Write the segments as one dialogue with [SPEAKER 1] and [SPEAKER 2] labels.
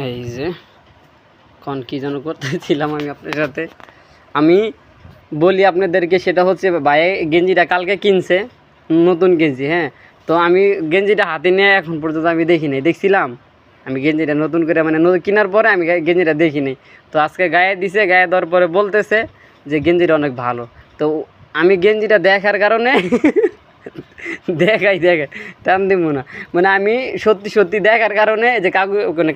[SPEAKER 1] এই যে কোন কি যেন করতেছিলাম আমি আপনার সাথে, আমি বলি আপনাদেরকে, সেটা হচ্ছে ভাই গেঞ্জিটা কালকে কিনছে, নতুন গেঞ্জি। হ্যাঁ, তো আমি গেঞ্জিটা হাতে নিয়ে এখন পর্যন্ত আমি দেখি নাই, দেখছিলাম আমি গেঞ্জিটা নতুন করে মানে কেনার পরে আমি গেঞ্জিটা দেখি নাই। তো আজকে গায়ে দিছে, গায়ে দেওয়ার পরে বলতেছে যে গেঞ্জিটা অনেক ভালো। তো আমি গেঞ্জিটা দেখার কারণে দেখাই টান দিব না, মানে আমি সত্যি সত্যি দেখার কারণে যে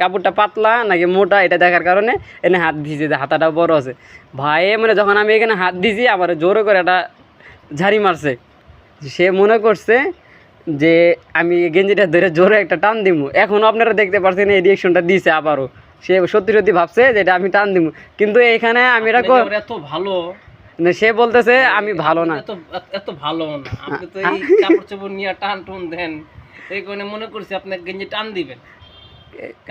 [SPEAKER 1] কাপড়টা পাতলা নাকি মোটা এটা দেখার কারণে এনে হাত দিয়েছি, যে হাতাটা বড় আছে। ভাই মানে যখন আমি এখানে হাত দিয়েছি আমার জোরে করে একটা ঝাড়ি মারছে, সে মনে করছে যে আমি গেঞ্জিটা ধরে জোরে একটা টান দিব। এখনও আপনারা দেখতে পাচ্ছেন এই রিয়েকশনটা দিয়েছে আবারও, সে সত্যি সত্যি ভাবছে যে এটা আমি টান দিব, কিন্তু এইখানে আমি এটা
[SPEAKER 2] এত ভালো
[SPEAKER 1] সে বলতেছে আমি ভালো না,
[SPEAKER 2] এত ভালো না। আপনি তো এই কাপড় চোপড় নিয়ে টান টুন দেন, এই কারণে মনে করছি আপনি গেঞ্জি টান দিবেন।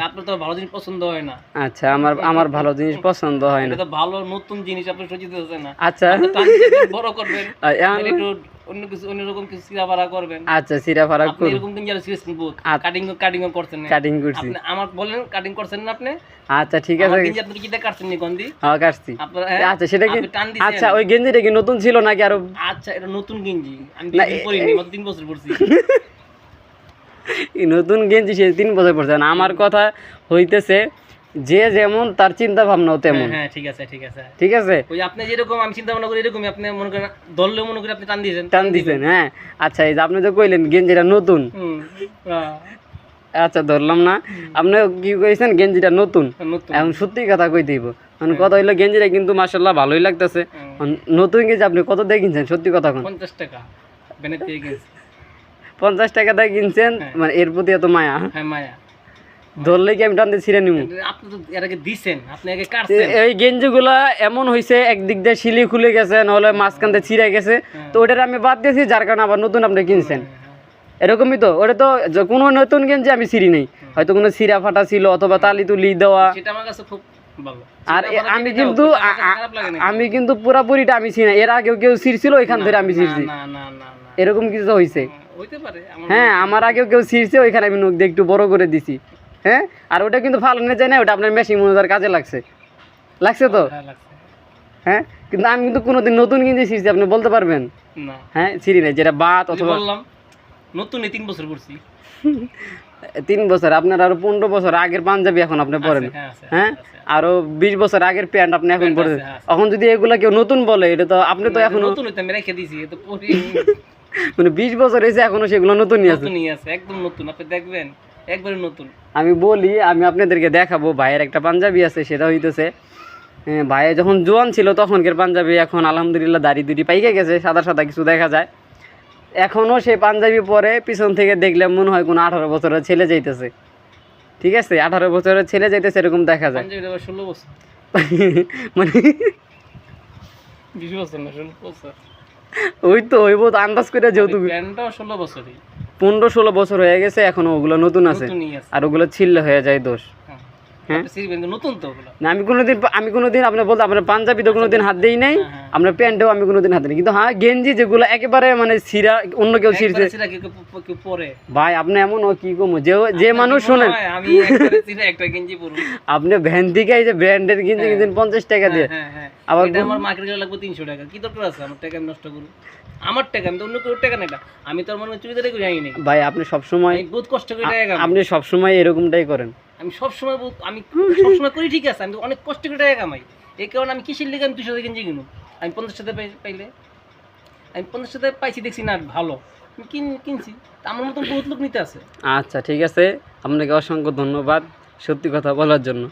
[SPEAKER 2] আপনার তো ভালো জিনিস পছন্দ হয় না।
[SPEAKER 1] আচ্ছা, আমার ভালো জিনিস পছন্দ হয় না,
[SPEAKER 2] এটা তো ভালো নতুন জিনিস আপনি সজিত হচ্ছে না।
[SPEAKER 1] আচ্ছা
[SPEAKER 2] বড় করবেন, একটু অন্য কিছু অন্যরকম কিছু সিরাফারা করবেন।
[SPEAKER 1] আচ্ছা, সিরাফারা করব
[SPEAKER 2] এরকম দিন যারা সিরিয়াস নিব, কাটিং করছেন না?
[SPEAKER 1] কাটিং করছি।
[SPEAKER 2] আপনি আমার বলেন কাটিং করছেন না আপনি?
[SPEAKER 1] আচ্ছা ঠিক আছে,
[SPEAKER 2] গেঞ্জি আপনি কিটা কাটছেন নি গন্ডি?
[SPEAKER 1] হ্যাঁ কাটছি। আচ্ছা সেটা কি, আচ্ছা ওই গেঞ্জিটা কি নতুন ছিল নাকি আরো?
[SPEAKER 2] আচ্ছা এটা নতুন গেঞ্জি, আমি পরিনি, মাত্র 3 বছর পরছি।
[SPEAKER 1] নতুন গেঞ্জি সে 3 বছর পরছে না। আমার কথা হইতেছে যে যেমন তার চিন্তা ভাবনাও তেমন।
[SPEAKER 2] হ্যাঁ ঠিক আছে ঠিক আছে
[SPEAKER 1] ঠিক আছে,
[SPEAKER 2] ওই আপনি যেরকম আমি চিন্তা ভাবনা করি এরকমই আপনি মনে করেন, দললেও মনে করি আপনি টান দিয়েছেন।
[SPEAKER 1] হ্যাঁ আচ্ছা, এই যে আপনি তো কইলেন গেঞ্জিটা নতুন, আচ্ছা ধরলাম না, আপনি কি কইছেন গেঞ্জিটা নতুন, এখন সত্যি কথা কই দিব। মানে কথা হইলো গেঞ্জিটা কিন্তু মাশাআল্লাহ ভালোই লাগতেছে। নতুন গেঞ্জি আপনি কত দিয়ে কিনছেন সত্যি কথা কোন?
[SPEAKER 2] 50 টাকা বেনের থেকে কিনছি।
[SPEAKER 1] 50 টাকা দিয়ে কিনছেন, মানে এর প্রতি এত মায়া?
[SPEAKER 2] হ্যাঁ মায়া,
[SPEAKER 1] ধরলে কি আমি টানতে ছিঁড়ে নিব?
[SPEAKER 2] আপনি তো এর আগে দিছেন, আপনি আগে কাটছেন।
[SPEAKER 1] এই গেঞ্জিগুলা এমন হইছে একদিক দিয়ে শিলি খুলে গেছে, নাহলে মাঝখান দিয়ে ছিঁড়ে গেছে, তো ওটার আমি বাদ দিয়েছি, যার কারণে আবার নতুন আপনি কিনছেন। এরকমই তো, ওটা তো কোনো নতুন গেঞ্জি আমি ছিঁড়ি নেই, হয়তো কোনো ছিঁড়া ফাটা ছিল অথবা তালি তুলি দেওয়া,
[SPEAKER 2] সেটা আমার কাছে খুব ভালো।
[SPEAKER 1] আর আমি কিন্তু পুরাপুরিটা আমি ছিঁড়ি, এর আগেও কেউ ছিঁড়ছিল ওইখান ধরে আমি ছিঁড়ছি,
[SPEAKER 2] না না না
[SPEAKER 1] এরকম কিছু হইছে।
[SPEAKER 2] হইতে পারে,
[SPEAKER 1] হ্যাঁ আমার আগেও কেউ ছিঁড়ছে, ওইখানে আমি নখ দিয়ে একটু বড় করে দিছি। হ্যাঁ, আর ওটা কিন্তু ফালানো যায় না, ওটা আপনার মেশিন মনোজার কাজে লাগছে তো। হ্যাঁ, কিন্তু আমি কিন্তু কোনোদিন নতুন গেঞ্জি ছিঁড়ছি আপনি বলতে পারবেন?
[SPEAKER 2] না
[SPEAKER 1] হ্যাঁ ছিঁড়ি নাই, যেটা বাত অথবা
[SPEAKER 2] বললাম নতুন 3 বছর পরছি।
[SPEAKER 1] 3 বছর, আপনার আরো 15 বছর আগের পাঞ্জাবি এখন আপনি পরেন। হ্যাঁ, আরো 20 বছর আগের প্যান্ট আপনি এখন পরেন। এখন যদি এগুলা কেউ নতুন বলে, এটা তো আপনি তো এখন
[SPEAKER 2] নতুন হইতে আমি রেখে দিয়েছি, তো পরি
[SPEAKER 1] মানে 20 বছর হয়েছে এখনো সেগুলো নতুনই আছে,
[SPEAKER 2] একদম নতুন, আপনি দেখবেন একবারে নতুন। আমি
[SPEAKER 1] বলি, আমি আপনাদেরকে দেখাবো ভাইয়ের একটা পাঞ্জাবি আছে, সেটা হইতেছে ভাই যখন জোয়ান ছিল তখনকার পাঞ্জাবি, এখন আলহামদুলিল্লাহ দাড়ি দুড়ি পাইকে গেছে, সাদা সাদা কিছু দেখা যায়। এখনও সেই পাঞ্জাবি পরে পিছন থেকে দেখলে মনে হয় কোনো 18 বছরের ছেলে যাইতেছে। ঠিক আছে, 18 বছরের ছেলে যাইতেছে এরকম দেখা যায়।
[SPEAKER 2] 16 বছর
[SPEAKER 1] মানে
[SPEAKER 2] 20 বছর না 16 বছর,
[SPEAKER 1] ওই তো হইব তো আন্দাজ করে, যেহেতু
[SPEAKER 2] 16 বছরই
[SPEAKER 1] 15-16 বছর হয়ে গেছে, এখনো ওগুলো নতুন আছে, আর ওগুলো ছিললে হয়ে যায় দোষ।
[SPEAKER 2] নতুন তো ওগুলো
[SPEAKER 1] না, আমি কোনোদিন আপনি বলতে আপনার পাঞ্জাবি তো কোনোদিন হাত দেই নাই, আপনার প্যান্টেও আমি কোনোদিন হাত দিই, কিন্তু হ্যাঁ গেঞ্জি যেগুলো একেবারে মানে ছিঁড়া, অন্য কেউ ছিঁড়ছে ভাই আপনি এমন কি কম যে মানুষ শোনেন,
[SPEAKER 2] আমি একটা গেঞ্জি পরব,
[SPEAKER 1] আপনি ভ্যান থেকে এই যে ব্র্যান্ডের গেঞ্জি কিনছেন 50 টাকা দিয়ে,
[SPEAKER 2] আবার আমার মার্কেটে লাগবে 300 টাকা, কি দরকার আছে আমার টাকা আমি নষ্ট করব? আমার টাকা, আমি তো অন্য কেউ টাকা না, আমি তো মনে চুরিদারে করে আনি নাই
[SPEAKER 1] ভাই। আপনি সবসময়
[SPEAKER 2] বহুত কষ্ট করে টাকা,
[SPEAKER 1] আপনি সবসময় এরকমটাই করেন।
[SPEAKER 2] আমি সবসময় করি, ঠিক আছে, আমি অনেক কষ্ট করে টাকা কামাই, এই কারণে আমি কিসের লেগে আমি 200 টাকা গেঞ্জি কিনুম? আমি 50 টাকা পাইলে, আমি 50 টাকা পাইছি, দেখছি না ভালো, আমি কিনছি, আমার মতন বহুত লোক নিতে আছে।
[SPEAKER 1] আচ্ছা ঠিক আছে, আপনাকে অসংখ্য ধন্যবাদ সত্যি কথা বলার জন্য।